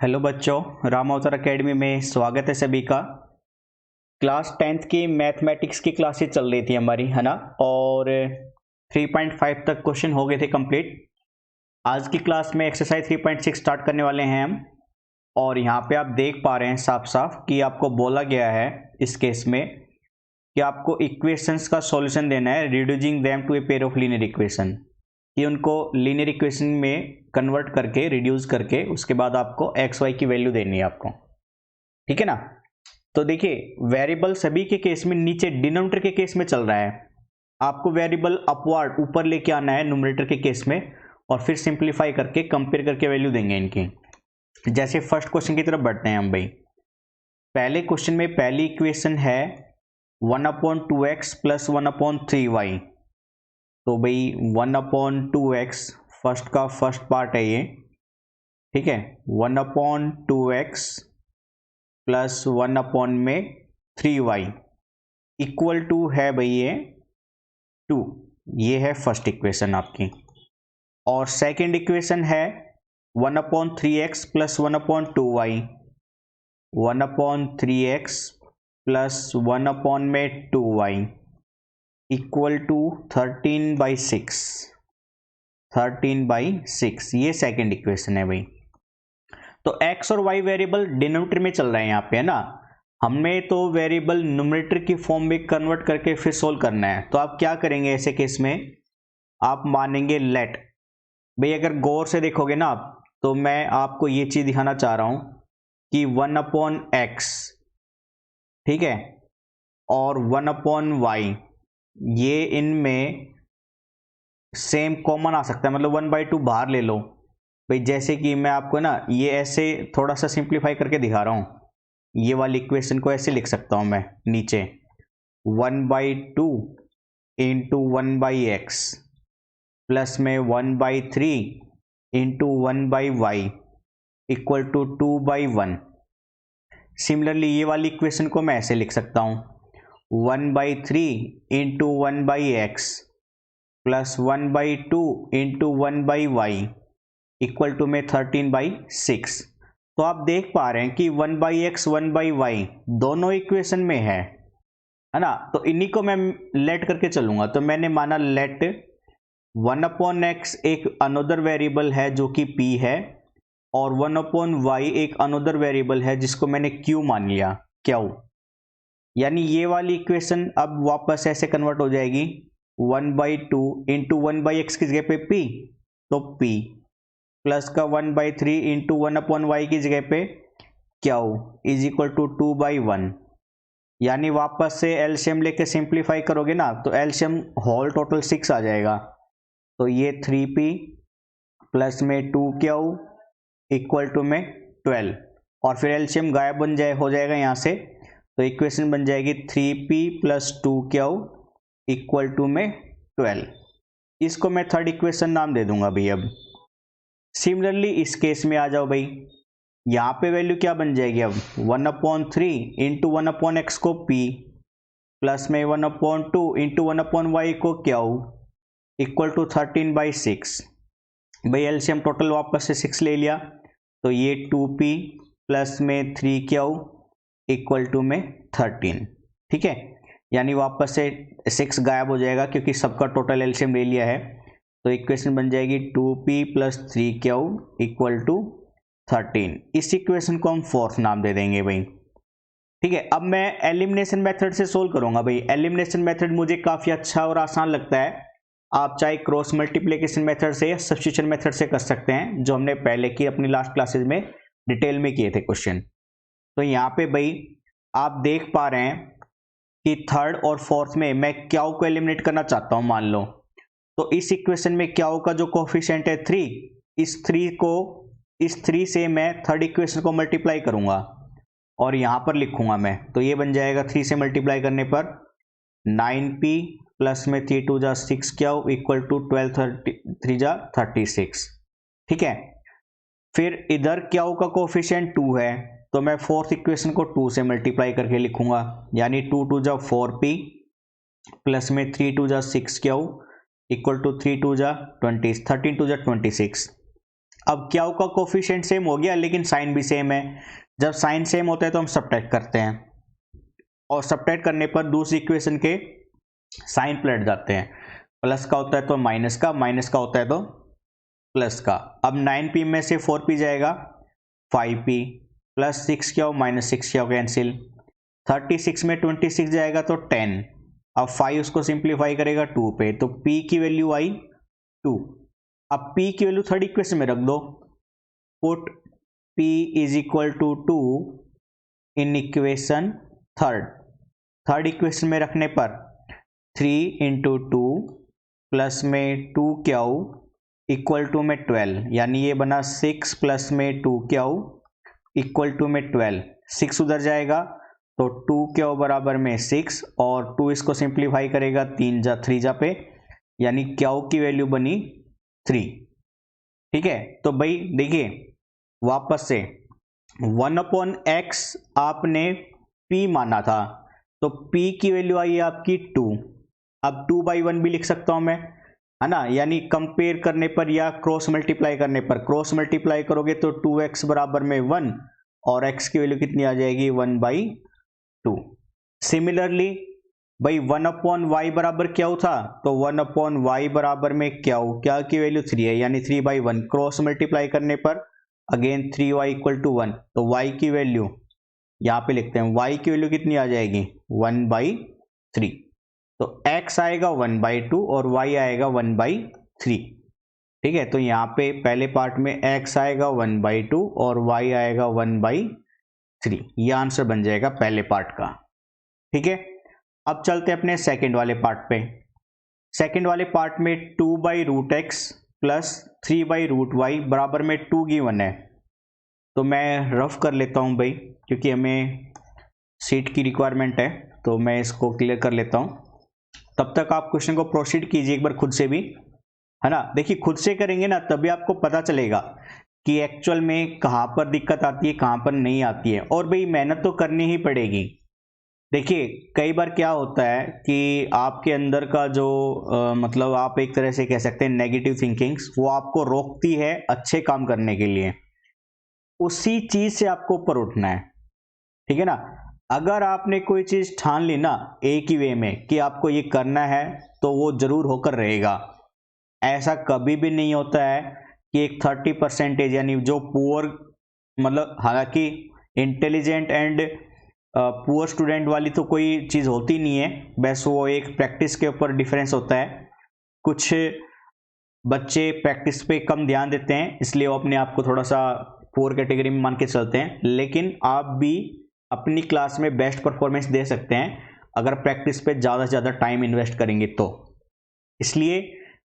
Hello बच्चों, राम अवतार academy में स्वागत है सभी का। क्लास 10th की मैथमेटिक्स की क्लासेस चल रही थी हमारी, है ना। और 3.5 तक क्वेश्चन हो गए थे कंप्लीट। आज की क्लास में एक्सरसाइज 3.6 स्टार्ट करने वाले हैं हम। और यहाँ पे आप देख पा रहे हैं साफ साफ कि आपको बोला गया है इस केस में कि आपको इक्वेशंस का सॉल्यूशन देना है, reducing them to a pair of linear equation. कि उनको लीनियर इक्वेशन में कन्वर्ट करके, रिड्यूस करके, उसके बाद आपको एक्स वाई की वैल्यू देनी है आपको, ठीक है ना। तो देखिए, वेरिएबल सभी के केस में नीचे डिनोमिनेटर के केस में चल रहा है, आपको वेरिएबल अपवर्ड ऊपर लेके आना है न्यूमरेटर के केस में, और फिर सिंप्लीफाई करके कंपेयर करके वैल्यू देंगे इनकी। जैसे फर्स्ट क्वेश्चन की तरफ बढ़ते हैं हम भाई। पहले क्वेश्चन में पहली इक्वेशन है 1/2x प्लस 1/3y। तो भाई 1/2x फर्स्ट का फर्स्ट पार्ट है ये, ठीक है। 1/2x plus 1/3y equal to है भाई ये 2। ये है फर्स्ट इक्वेशन आपकी। और सेकंड इक्वेशन है 1/3x plus 1/2y। 1/3x plus 1/2y equal to 13/6। 13/6 ये सेकंड इक्वेशन है भाई। तो x और y वेरिएबल डिनोमिनेटर में चल रहे हैं यहाँ पे, है ना। हमें तो वेरिएबल न्यूमरेटर की फॉर्म में कन्वर्ट करके फिर सोल्व करना है। तो आप क्या करेंगे ऐसे केस में, आप मानेंगे लेट। भाई अगर गौर से देखोगे ना आप, तो मैं आपको ये चीज दिखाना चाह रहा हूं कि 1/x, ठीक है, और 1/y ये इनमें सेम कॉमन आ सकता है, मतलब 1/2 बाहर ले लो भाई। जैसे कि मैं आपको ना ये ऐसे थोड़ा सा सिंप्लीफाई करके दिखा रहा हूं। ये वाली इक्वेशन को ऐसे लिख सकता हूं मैं नीचे, 1/2 इंटू 1/x प्लस में 1/3 into 1/y equal to 2/1। Similarly ये वाली इक्वेशन को मैं ऐसे लिख सकता हूं, 1/3 into 1/x plus 1/2 into 1/y equal to में 13/6। तो आप देख पा रहे हैं कि 1/x 1/y दोनों इक्वेशन में है ना। तो इन्हीं को मैं लेट करके चलूंगा। तो मैंने माना लेट 1/x एक अनदर वेरिएबल है जो कि p है, और 1/y एक अनदर वेरिएबल है जिसको मैंने q मान लिया, q। यानी ये वाली इक्वेशन अब वापस ऐसे कन्वर्ट हो जाएगी, 1/2 इंटू 1/x की जगह पे p, तो p प्लस का 1/3 इंटू 1/y की जगह पे q इज इक्वल टू 2/1। यानी वापस से एलसीएम लेके सिंप्लीफाई करोगे ना, तो एलसीएम होल टोटल 6 आ जाएगा। तो ये 3p प्लस में 2q इक्वल टू में 12, और फिर एलसीएम गायब हो जाएगा यहाँ से। तो इक्वेशन बन जाएगी 3p plus 2q equal to में 12। इसको मैं थर्ड इक्वेशन नाम दे दूंगा भाई। अब सिमिलरली इस केस में आ जाओ भाई, यहाँ पे वैल्यू क्या बन जाएगी अब, 1/3 इंटू 1/x को p प्लस में 1/2 इंटू 1/y को q इक्वल टू 13/6। भाई एलसीएम टोटल वापस से 6 ले लिया, तो ये 2p प्लस में 3q इक्वल टू में 13, ठीक है। यानी वापस से 6 गायब हो जाएगा क्योंकि सबका टोटल एलसीएम ले लिया है। तो इक्वेशन बन जाएगी 2p plus 3q equal to 13। इस इक्वेशन को हम फोर्थ नाम दे देंगे भाई, ठीक है। अब मैं एलिमिनेशन मेथड से सोल्व करूंगा भाई। एलिमिनेशन मेथड मुझे काफी अच्छा और आसान लगता है। आप चाहे क्रॉस मल्टीप्लिकेशन मेथड से या सब्स्टिट्यूशन मेथड से कर सकते हैं, जो हमने पहले की अपनी लास्ट क्लासेस में डिटेल में किए थे क्वेश्चन। तो यहाँ पे भाई आप देख पा रहे हैं कि थर्ड और फोर्थ में मैं क्यू को एलिमिनेट करना चाहता हूं, मान लो। तो इस इक्वेशन में क्यू का जो कोफिशिएंट है 3, इस 3 से मैं थर्ड इक्वेशन को मल्टीप्लाई करूंगा और यहां पर लिखूंगा मैं। तो ये बन जाएगा 3 से मल्टीप्लाई करने पर 9p प्लस में 3 2 जा 6q इक्वल टू 12 3 जा 36, ठीक है। फिर इधर क्यू का कोफिशिएंट 2 है, तो मैं फोर्थ इक्वेशन को 2 से मल्टीप्लाई करके लिखूंगा। यानी 2 2 जा 4p प्लस में 3 2 जा 6q इक्वल टू 3 2 जा 20, 13 2 जा 26। अब क्याऊ का कोफिशिएंट सेम हो गया लेकिन साइन भी सेम है। जब साइन सेम होता है तो हम सब्ट्रैक्ट करते हैं, और सब्ट्रैक्ट करने पर दूसरी इक्वेशन के साइन पलट जाते हैं। प्लस का होता है तो माइनस का, माइनस का होता है तो प्लस का। अब 9p में से 4p जाएगा 5p, प्लस 6 क्या हो माइनस 6 क्या हो कैंसिल। 36 में 26 जाएगा तो 10। अब 5 उसको सिंप्लीफाई करेगा 2 पे, तो p की वैल्यू आई 2। अब p की वैल्यू थर्ड इक्वेशन में रख दो, put p is equal to 2 in equation third equation में रखने पर 3 इंटू 2 प्लस में 2 क्याऊ इक्वल टू में 12, यानी ये बना 6 प्लस में 2 क्याऊ इक्वल टू में 12। 6 उधर जाएगा तो 2 क्याऊ बराबर में 6, और 2 इसको सिंप्लीफाई करेगा 3 जा पे, यानी क्याऊ की वैल्यू बनी 3। ठीक है, तो भाई देखिए वापस से 1/x आपने p माना था, तो p की वैल्यू आई है आपकी 2। अब 2/1 भी लिख सकता हूं मैं, है ना, यानी कंपेयर करने पर या क्रॉस मल्टीप्लाई करने पर, क्रॉस मल्टीप्लाई करोगे तो 2x बराबर में 1, और x की वैल्यू कितनी आ जाएगी 1/2। सिमिलरली भाई 1/y बराबर क्या था, तो 1/y बराबर में क्या की वैल्यू 3 है, यानी 3/1। क्रॉस मल्टीप्लाई करने पर अगेन 3y इक्वल टू 1, तो y की वैल्यू यहाँ पे लिखते हैं, y की वैल्यू कितनी आ जाएगी 1/3। तो x आएगा 1/2 और y आएगा 1/3। ठीक है, तो यहाँ पे पहले पार्ट में x आएगा 1/2 और y आएगा 1/3। ये आंसर बन जाएगा पहले पार्ट का। ठीक है, अब चलते हैं अपने सेकंड वाले पार्ट पे। सेकंड वाले पार्ट में 2/√x प्लस 3/√y बराबर में 2 गिवन है। तो मैं रफ कर लेता हूं भाई, क्योंकि हमें सीट की रिक्वायरमेंट है, तो मैं इसको क्लियर कर लेता हूं। तब तक आप क्वेश्चन को प्रोसीड कीजिए एक बार खुद से भी, है ना। देखिए खुद से करेंगे ना तभी आपको पता चलेगा कि एक्चुअल में कहाँ पर दिक्कत आती है, कहाँ पर नहीं आती है। और भाई मेहनत तो करनी ही पड़ेगी। देखिए कई बार क्या होता है कि आपके अंदर का जो मतलब आप एक तरह से कह सकते हैं नेगेटिव थिंकिंग्स, वो आपको रोकती है अच्छे काम करने के लिए। उसी चीज से आपको ऊपर उठना है, ठीक है ना। अगर आपने कोई चीज ठान ली ना एक ही वे में कि आपको ये करना है, तो वो जरूर होकर रहेगा। ऐसा कभी भी नहीं होता है कि एक 30% यानी जो पुअर, मतलब हालांकि इंटेलिजेंट एंड पुअर स्टूडेंट वाली तो कोई चीज़ होती नहीं है, बस वो एक प्रैक्टिस के ऊपर डिफरेंस होता है। कुछ बच्चे प्रैक्टिस पे कम ध्यान देते हैं, इसलिए वो अपने आप को थोड़ा सा पुअर कैटेगरी में मान के चलते हैं। लेकिन आप भी अपनी क्लास में बेस्ट परफॉर्मेंस दे सकते हैं अगर प्रैक्टिस पे ज़्यादा से ज़्यादा टाइम इन्वेस्ट करेंगे तो। इसलिए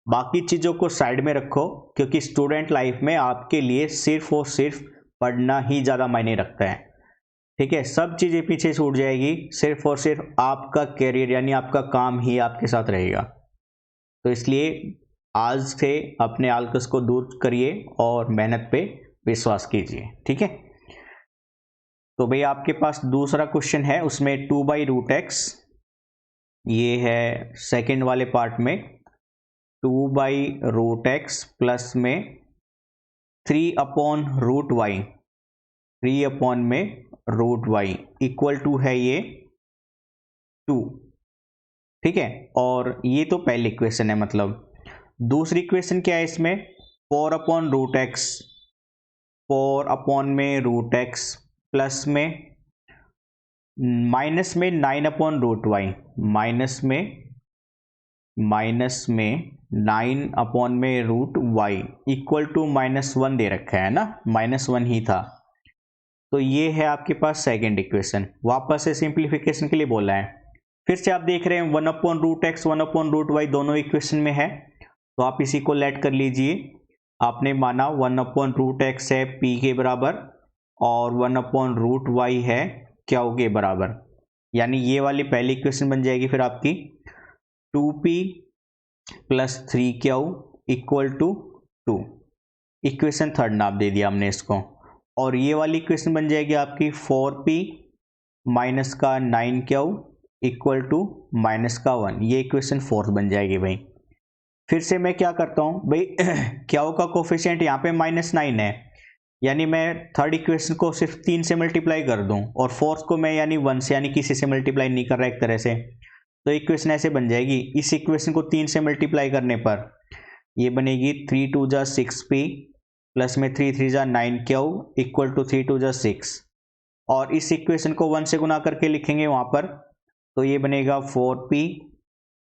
बाकी चीज़ों को साइड में रखो, क्योंकि स्टूडेंट लाइफ में आपके लिए सिर्फ और सिर्फ पढ़ना ही ज़्यादा मायने रखता है। ठीक है, सब चीज़ें पीछे छूट जाएगी, सिर्फ और सिर्फ आपका कैरियर यानी आपका काम ही आपके साथ रहेगा। तो इसलिए आज से अपने आलकस को दूर करिए और मेहनत पे विश्वास कीजिए। ठीक है, तो भाई आपके पास दूसरा क्वेश्चन है, उसमें 2/√x, ये है सेकंड वाले पार्ट में 2/√x प्लस में 3/√y, 3/√y इक्वल टू है ये 2। ठीक है, और ये तो पहली इक्वेशन है। मतलब दूसरी इक्वेशन क्या है इसमें, 4/√x, 4/√x प्लस में माइनस में 9/√y, माइनस में 9/√y इक्वल टू -1 दे रखा है ना, -1 ही था। तो ये है आपके पास सेकेंड इक्वेशन। वापस से सिंप्लीफिकेशन के लिए बोला है। फिर से आप देख रहे हैं 1/√x 1/√y दोनों इक्वेशन में है, तो आप इसी को लेट कर लीजिए। आपने माना 1/√x है p के बराबर और 1/√y है क्यू के बराबर, यानी ये वाली पहली इक्वेशन बन जाएगी फिर आपकी 2p plus 3q equal to 2। Equation third नाम दे दिया हमने इसको। और ये वाली इक्वेशन बन जाएगी आपकी 4p माइनस का 9q इक्वल टू -1। ये इक्वेशन फोर्थ बन जाएगी भाई। फिर से मैं क्या करता हूँ भाई क्याओ का कोफिशिएंट यहाँ पे -9 है, यानी मैं थर्ड इक्वेशन को सिर्फ 3 से मल्टीप्लाई कर दूं और फोर्थ को मैं यानी 1 से यानी किसी से मल्टीप्लाई नहीं कर रहा एक तरह से, तो इक्वेशन ऐसे बन जाएगी। इस इक्वेशन को 3 से मल्टीप्लाई करने पर ये बनेगी 3 2 जा 6p प्लस में 3 3 जा 9q इक्वल टू 3 2 जा 6, और इस इक्वेशन को 1 से गुना करके लिखेंगे वहाँ पर, तो ये बनेगा 4p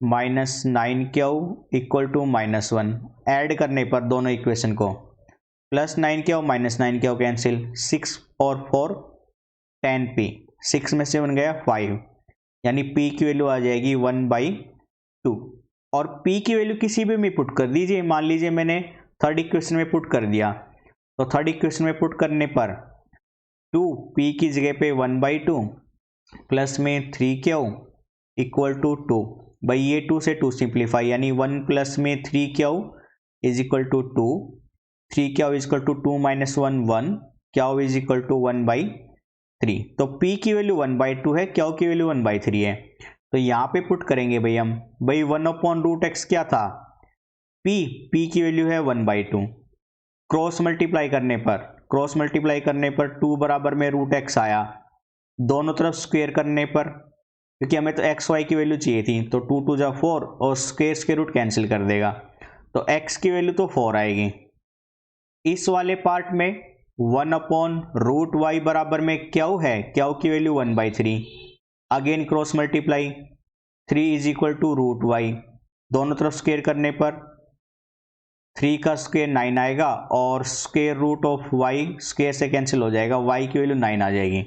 minus 9q equal to -1। Add करने पर दोनों इक्वेशन को plus 9q minus 9q cancel, 6 और 4 10p, 6 में से बन गया 5, यानी p की वैल्यू आ जाएगी 1/2। और p की वैल्यू किसी भी में पुट कर दीजिए, मान लीजिए मैंने थर्ड इक्वेशन में पुट कर दिया, तो थर्ड इक्वेशन में पुट करने पर 2p की जगह पे 1/2 प्लस में 3q इक्वल टू 2, भाई ये 2 से 2 सिंप्लीफाई, यानी 1 प्लस में 3q is equal to 2, 3q is equal to 2 minus 1 1, q is equal to 1/3। तो p की वैल्यू 1/2 है, q की वैल्यू 1/3 है, तो यहाँ पे पुट करेंगे भाई हम, भाई 1/√x क्या था p की वैल्यू है 1/2, क्रॉस मल्टीप्लाई करने पर 2 बराबर में √x आया, दोनों तरफ स्क्वायर करने पर, क्योंकि हमें तो एक्स वाई की वैल्यू चाहिए थी, तो 2 2 जा 4 और स्क्वायर रूट कैंसिल कर देगा, तो x की वैल्यू तो 4 आएगी। इस वाले पार्ट में 1/√y बराबर में क्या है, क्या की value 1/3, again cross multiply, 3 is equal to √y, दोनों तरफ स्क्वायर करने पर 3 का स्क्वायर 9 आएगा और square root of y square से कैंसिल हो जाएगा, y की वैल्यू 9 आ जाएगी,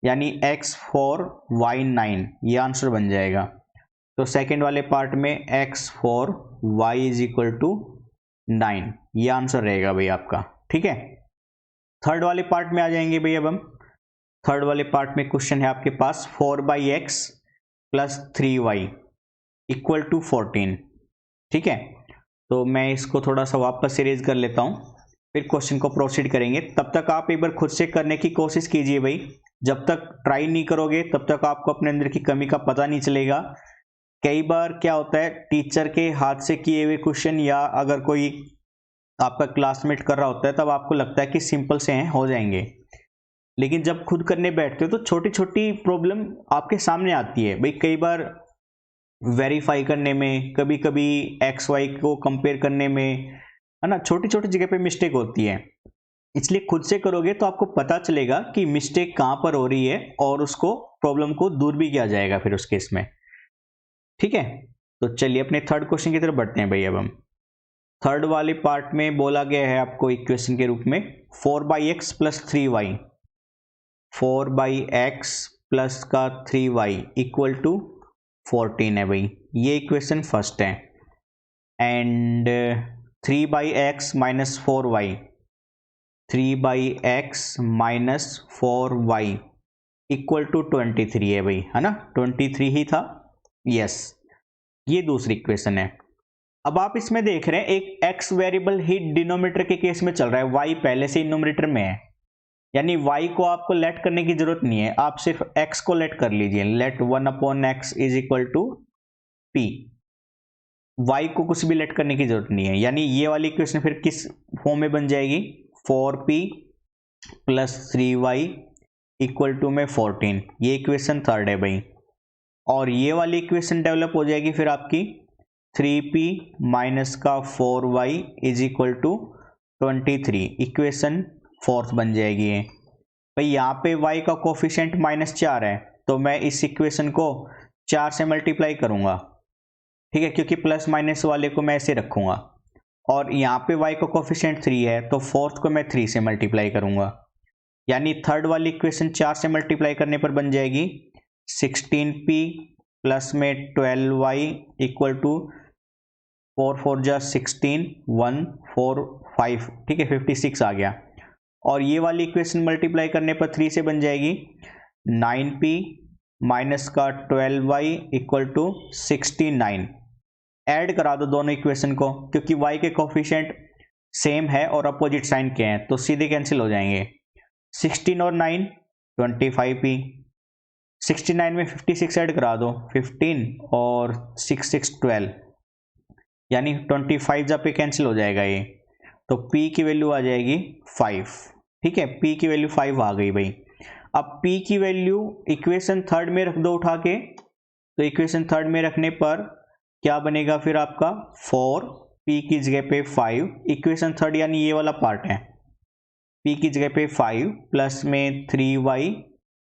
यानी x 4 y 9, ये आंसर बन जाएगा। तो सेकंड वाले पार्ट में x 4 y is equal to 9, ये आंसर रहेगा भाई आपका, ठीक है। थर्ड वाले पार्ट में आ जाएंगे भाई, अब हम थर्ड वाले पार्ट में क्वेश्चन है आपके पास 4/x plus 3y equal to 14, ठीक है। तो मैं इसको थोड़ा सा वापस से रेज कर लेता हूँ, फिर क्वेश्चन को प्रोसीड करेंगे। तब तक आप एक बार खुद से करने की कोशिश कीजिए भाई, जब तक ट्राई नहीं करोगे तब तक आपको अपने अंदर की कमी का पता नहीं चलेगा। कई बार क्या होता है, टीचर के हाथ से किए हुए क्वेश्चन या अगर कोई आपका क्लासमेट कर रहा होता है तब आपको लगता है कि सिंपल से हैं, हो जाएंगे, लेकिन जब खुद करने बैठते हो तो छोटी छोटी प्रॉब्लम आपके सामने आती है भाई। कई बार वेरीफाई करने में, कभी कभी एक्स वाई को कंपेयर करने में, है ना, छोटी छोटी जगह पे मिस्टेक होती है, इसलिए खुद से करोगे तो आपको पता चलेगा कि मिस्टेक कहाँ पर हो रही है और उसको प्रॉब्लम को दूर भी किया जाएगा फिर उस केस में, ठीक है। तो चलिए अपने थर्ड क्वेश्चन की तरफ बढ़ते हैं भाई। अब हम थर्ड वाले पार्ट में बोला गया है आपको इक्वेशन के रूप में 4/x plus 3y, 4/x plus का 3y इक्वल टू 14 है भाई, ये इक्वेशन फर्स्ट है। And 3/x minus 4y, 3/x minus 4y equal to 23 है भाई, है ना, 23 ही था, यस, ये दूसरी इक्वेशन है। अब आप इसमें देख रहे हैं एक x वेरिएबल ही डिनोमिनेटर के केस में चल रहा है, y पहले से ही न्यूमरेटर में है, यानी y को आपको लेट करने की जरूरत नहीं है, आप सिर्फ x को लेट कर लीजिए, let 1/x is equal to p, y को कुछ भी लेट करने की जरूरत नहीं है, यानी ये वाली इक्वेशन फिर किस फॉर्म में बन जाएगी, 4p plus 3y equal to में 14, ये इक्वेशन थर्ड है भाई। और ये वाली इक्वेशन डेवलप हो जाएगी फिर आपकी 3p माइनस का 4y is equal to 23, equation fourth बन जाएगी ये भाई। यहाँ पे y का कोफिशिएंट -4 है, तो मैं इस इक्वेशन को 4 से मल्टीप्लाई करूंगा, ठीक है, क्योंकि प्लस माइनस वाले को मैं ऐसे रखूंगा, और यहाँ पे y का कोफिशिएंट 3 है, तो फोर्थ को मैं 3 से मल्टीप्लाई करूंगा, यानी थर्ड वाली इक्वेशन 4 से मल्टीप्लाई करने पर बन जाएगी 16p प्लस में 12y इक्वल टू 4 4 जा 16, 1 4 5, ठीक है, 56 आ गया। और ये वाली इक्वेशन मल्टीप्लाई करने पर 3 से बन जाएगी 9p माइनस का 12y इक्वल टू 69। ऐड करा दो दोनों इक्वेशन को, क्योंकि y के कोफिशिएंट सेम है और अपोजिट साइन के हैं, तो सीधे कैंसिल हो जाएंगे। 16 और 9 25p, 69 में 56 ऐड करा दो, 15 और 6 6 12, यानी 25 जहाँ पे कैंसिल हो जाएगा ये, तो P की वैल्यू आ जाएगी 5। ठीक है, P की वैल्यू 5 आ गई भाई। अब P की वैल्यू इक्वेशन थर्ड में रख दो उठा के, तो इक्वेशन थर्ड में रखने पर क्या बनेगा फिर आपका 4, P की जगह पे 5, इक्वेशन थर्ड यानी ये वाला पार्ट है, P की जगह पे 5 प्लस में 3y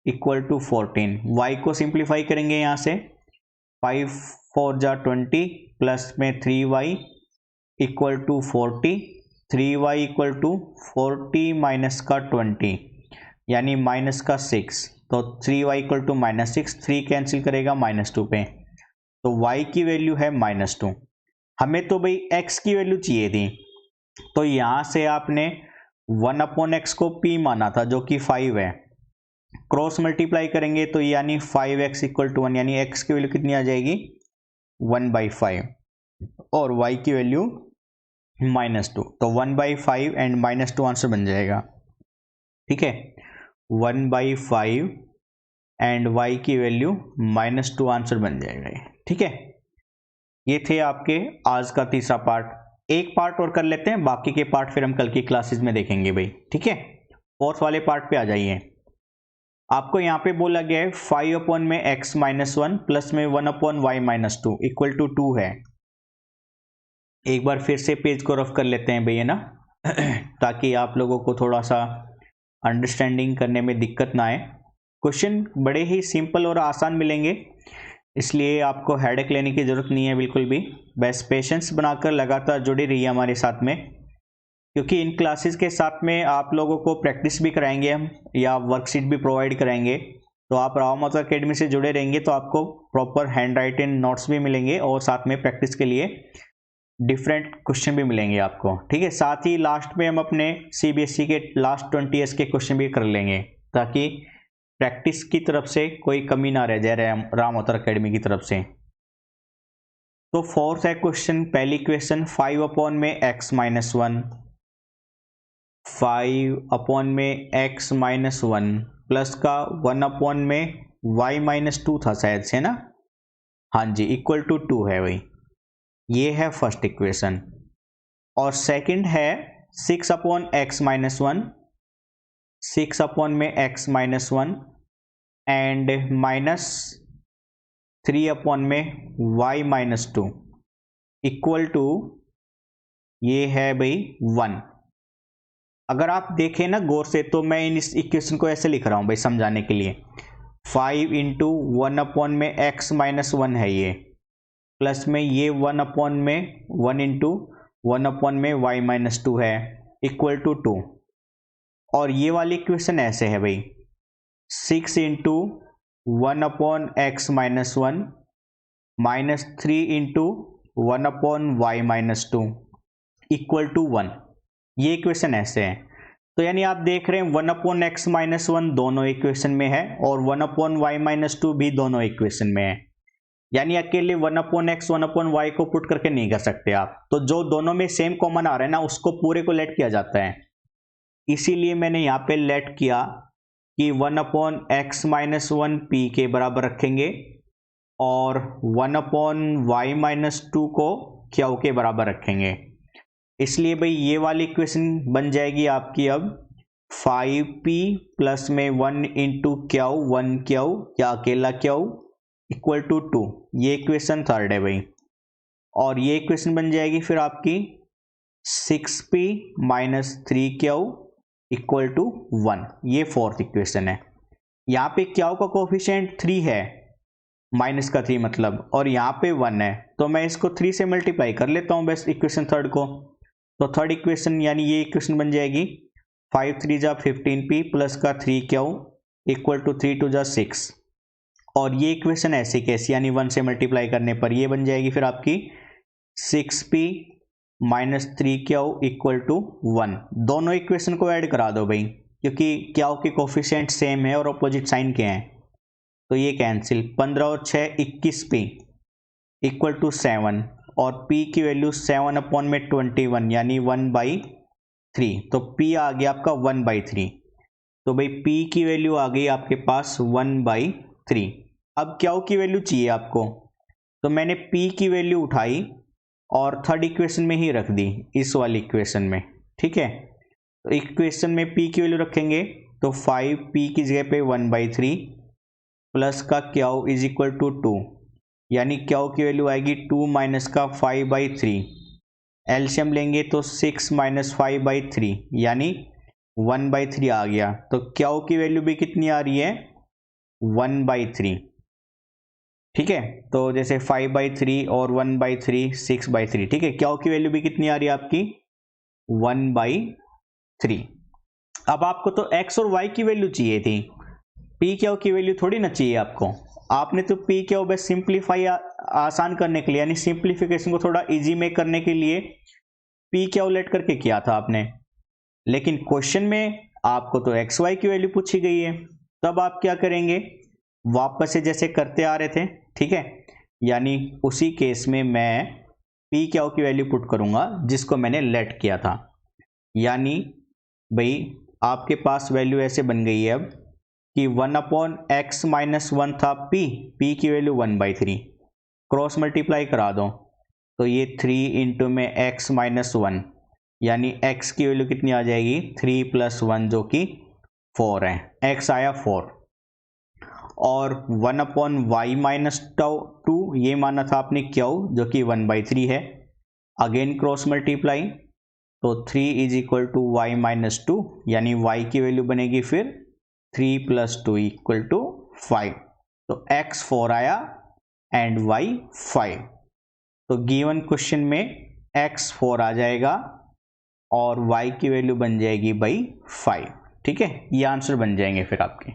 इक्वल टू 14। y को सिंप्लीफाई करेंगे यहाँ से, 5 4 जा 20 प्लस में 3y equal to 40, 3y equal to 40 minus का 20 यानी माइनस का 6, तो 3y इक्वल टू -6, 3 कैंसिल करेगा -2 पे, तो y की वैल्यू है -2। हमें तो भाई x की वैल्यू चाहिए थी, तो यहाँ से आपने 1/x को p माना था जो कि 5 है, क्रॉस मल्टीप्लाई करेंगे तो यानी 5x इक्वल टू 1, यानी x की वैल्यू कितनी आ जाएगी 1/5 और y की वैल्यू -2, तो 1/5 एंड -2 आंसर बन जाएगा। ठीक है, 1/5 एंड y की वैल्यू -2 आंसर बन जाएगा। ठीक है, ये थे आपके आज का तीसरा पार्ट। एक पार्ट और कर लेते हैं, बाकी के पार्ट फिर हम कल की क्लासेस में देखेंगे भाई। ठीक है, फोर्थ वाले पार्ट पे आ जाइए। आपको यहाँ पे बोला गया है 5 में x -1 प्लस में 1/y -2 इक्वल टू 2 है। एक बार फिर से पेज को रफ कर लेते हैं भैया ना ताकि आप लोगों को थोड़ा सा अंडरस्टैंडिंग करने में दिक्कत ना आए। क्वेश्चन बड़े ही सिंपल और आसान मिलेंगे, इसलिए आपको हेडेक लेने की ज़रूरत नहीं है बिल्कुल भी। बस पेशेंस बनाकर लगातार जुड़ी रहिए हमारे साथ में, क्योंकि इन क्लासेस के साथ में आप लोगों को प्रैक्टिस भी कराएंगे हम, या वर्कशीट भी प्रोवाइड कराएंगे। तो आप राव माता अकेडमी से जुड़े रहेंगे तो आपको प्रॉपर हैंड राइटिंग नोट्स भी मिलेंगे और साथ में प्रैक्टिस के लिए डिफरेंट क्वेश्चन भी मिलेंगे आपको। ठीक है, साथ ही लास्ट में हम अपने CBSE के लास्ट 20 ईयर्स के क्वेश्चन भी कर लेंगे, ताकि प्रैक्टिस की तरफ से कोई कमी ना रह जाए राम अवतार अकेडमी की तरफ से। तो फोर्थ है क्वेश्चन, पहली क्वेश्चन 5 में x -1, 5 में x -1 प्लस का 1 में y -2 था शायद से ना, हाँ जी, इक्वल टू 2 है भाई। ये है फर्स्ट इक्वेशन। और सेकंड है 6/x -1, 6 में x -1 एंड -3 में y -2 इक्वल टू, ये है भाई 1। अगर आप देखें ना गौर से तो मैं इस इक्वेशन को ऐसे लिख रहा हूं भाई समझाने के लिए, 5 इंटू 1 में x -1 है ये, प्लस में ये 1 में 1 इंटू 1 में y -2 है इक्वल टू 2। और ये वाली इक्वेशन ऐसे है भाई, 6 into 1/x -1 -3 into 1/y -2 equal to 1। ये इक्वेशन ऐसे है। तो यानी आप देख रहे हैं 1/x -1 दोनों इक्वेशन में है और 1/y -2 भी दोनों इक्वेशन में है। यानी अकेले 1/x 1/y को पुट करके नहीं कर सकते आप, तो जो दोनों में सेम कॉमन आ रहा है ना उसको पूरे को लेट किया जाता है। इसीलिए मैंने यहाँ पे लेट किया कि 1/x -1 p के बराबर रखेंगे और 1/y -2 को q के बराबर रखेंगे। इसलिए भाई ये वाली इक्वेशन बन जाएगी आपकी अब 5p प्लस में 1 इंटू q, 1q या अकेला q इक्वल टू 2। ये इक्वेशन थर्ड है भाई। और ये इक्वेशन बन जाएगी फिर आपकी 6p minus 3q equal to 1। ये फोर्थ इक्वेशन है। यहाँ पे q का कोफिशिएंट 3 है, -3 मतलब, और यहाँ पे 1 है, तो मैं इसको 3 से मल्टीप्लाई कर लेता हूँ बस इक्वेशन थर्ड को। तो थर्ड इक्वेशन यानी ये इक्वेशन बन जाएगी 5 3 जा 15p प्लस का 3q इक्वल टू 3 2 जा 6। और ये इक्वेशन ऐसी कैसी, यानी 1 से मल्टीप्लाई करने पर ये बन जाएगी फिर आपकी 6p minus 3q equal to 1। दोनों इक्वेशन को ऐड करा दो भाई, क्योंकि q के कोफिशिएंट सेम है और अपोजिट साइन के हैं, तो ये कैंसिल। 15 और 6 21p इक्वल टू 7 और p की वैल्यू 7 में 21 यानी 1/3, तो p आ गया आपका 1/3। तो भाई p की वैल्यू आ गई आपके पास 1/3। अब q की वैल्यू चाहिए आपको, तो मैंने p की वैल्यू उठाई और थर्ड इक्वेशन में ही रख दी, इस वाली इक्वेशन में। ठीक है, तो इक्वेशन में p की वैल्यू रखेंगे तो 5p की जगह पे 1/3 प्लस का क्यू इज इक्वल टू 2, यानी क्यू की वैल्यू आएगी 2 माइनस का 5/3। एलसीएम लेंगे तो 6 माइनस 5/3 यानी 1/3 आ गया। तो क्यू की वैल्यू भी कितनी आ रही है, 1/3। ठीक है, तो जैसे 5/3 और 1/3 6/3। ठीक है, क्यू की वैल्यू भी कितनी आ रही है आपकी, 1/3। अब आपको तो x और y की वैल्यू चाहिए थी, p क्यू की वैल्यू थोड़ी ना चाहिए आपको। आपने तो p क्यू बस सिंप्लीफाई आसान करने के लिए, यानी सिंप्लीफिकेशन को थोड़ा इजी में करने के लिए p क्यू लेट करके किया था आपने, लेकिन क्वेश्चन में आपको तो एक्स वाई की वैल्यू पूछी गई है। तब आप क्या करेंगे, वापस से जैसे करते आ रहे थे। ठीक है, यानी उसी केस में मैं पी क्यू की वैल्यू पुट करूंगा जिसको मैंने लेट किया था। यानी भाई आपके पास वैल्यू ऐसे बन गई है अब कि 1/x - 1 था p की वैल्यू 1/3, क्रॉस मल्टीप्लाई करा दो तो ये 3 इंटू में x - 1, यानी x की वैल्यू कितनी आ जाएगी, 3 + 1 जो कि 4 है, x आया 4। और 1/y - 2 ये माना था आपने q जो कि 1/3 है। अगेन क्रॉस मल्टीप्लाई तो 3 इज इक्वल टू y - 2, यानी y की वैल्यू बनेगी फिर 3 + 2 = 5। तो x 4 आया एंड y 5। तो गिवन क्वेश्चन में x 4 आ जाएगा और y की वैल्यू बन जाएगी भाई 5। ठीक है, ये आंसर बन जाएंगे फिर आपके।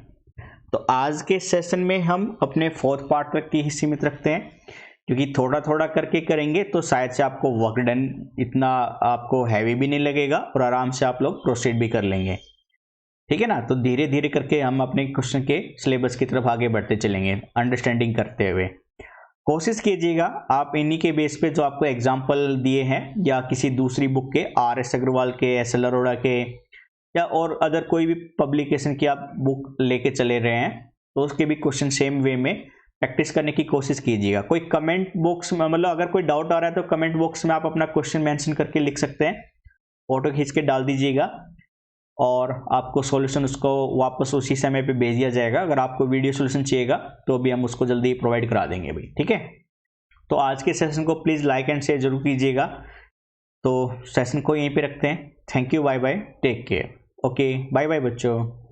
तो आज के सेशन में हम अपने फोर्थ पार्ट तक ही सीमित रखते हैं, क्योंकि थोड़ा थोड़ा करके करेंगे तो शायद से आपको वर्क डन इतना आपको हैवी भी नहीं लगेगा और आराम से आप लोग प्रोसीड भी कर लेंगे। ठीक है ना, तो धीरे धीरे करके हम अपने क्वेश्चन के सिलेबस की तरफ आगे बढ़ते चलेंगे अंडरस्टैंडिंग करते हुए। कोशिश कीजिएगा आप इन्हीं के बेस पे जो आपको एग्जाम्पल दिए हैं या किसी दूसरी बुक के, RS अग्रवाल के, SL अरोड़ा के, या और अदर कोई भी पब्लिकेशन की आप बुक लेके चले रहे हैं तो उसके भी क्वेश्चन सेम वे में प्रैक्टिस करने की कोशिश कीजिएगा। कोई कमेंट बॉक्स में, मतलब अगर कोई डाउट आ रहा है तो कमेंट बॉक्स में आप अपना क्वेश्चन मेंशन करके लिख सकते हैं, फोटो खींच के डाल दीजिएगा और आपको सॉल्यूशन उसको वापस उसी समय पे भेज दिया जाएगा। अगर आपको वीडियो सॉल्यूशन चाहिएगा तो भी हम उसको जल्दी प्रोवाइड करा देंगे भाई। ठीक है, तो आज के सेशन को प्लीज़ लाइक एंड शेयर जरूर कीजिएगा। तो सेशन को यहीं पे रखते हैं। Thank you, bye bye, take care. Okay, bye bye बच्चों।